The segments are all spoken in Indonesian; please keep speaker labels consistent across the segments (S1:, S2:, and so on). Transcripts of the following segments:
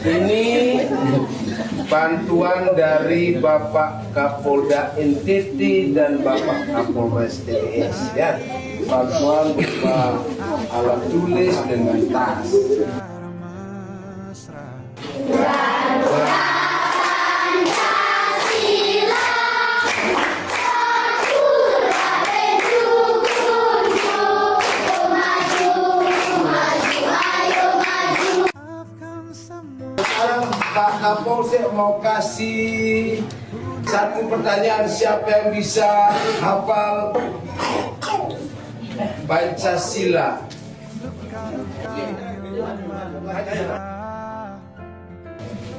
S1: Ini bantuan dari Bapak Kapolda NTT dan Bapak Kapolres TTS ya. Bantuan berupa alat tulis dengan tas. Pak Kapolsek mau kasih satu pertanyaan, siapa yang bisa hafal Pancasila?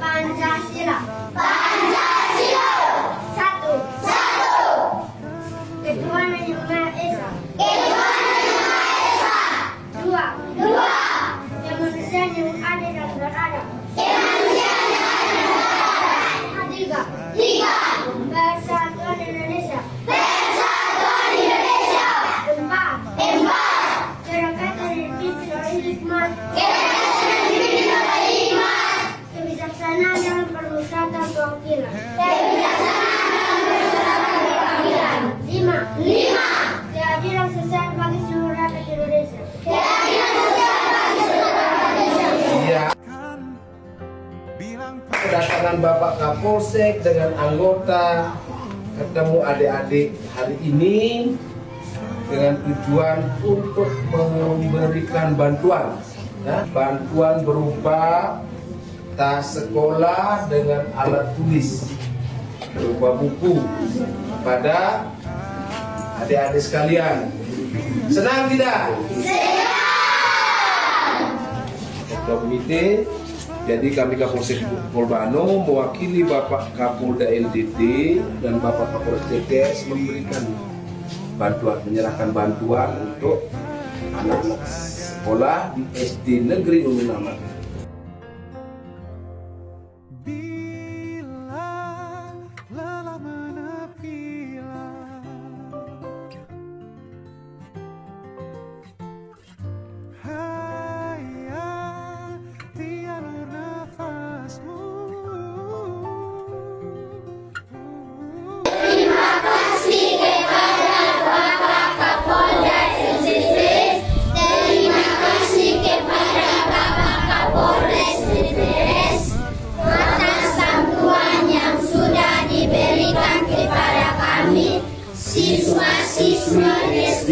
S2: Pancasila. Pancasila. Satu. Ketuhanan yang Maha Esa. Dua. Kemanusiaan yang adil dan beradab. Tiga. Persatuan Indonesia. Empat. Kerakatan yang dipimpin oleh hikmat. Kebijaksanaan dalam permusyawaratan kewakilan. Lima. Keadilan sosial bagi seluruh rakyat Indonesia.
S1: Iya. Kedatangan Bapak Kapolsek dengan anggota ketemu adik-adik hari ini dengan tujuan untuk memberikan bantuan, ya, bantuan berupa tas sekolah dengan alat tulis berupa buku pada adik-adik sekalian. Senang tidak? Ketua komite. Jadi kami Kapolsek Polbano mewakili Bapak Kapolda NTT dan Bapak Kapolres TTS memberikan bantuan, menyerahkan bantuan untuk anak-anak sekolah di SD Negeri Ulu Namat.
S3: Siswa-siswa SD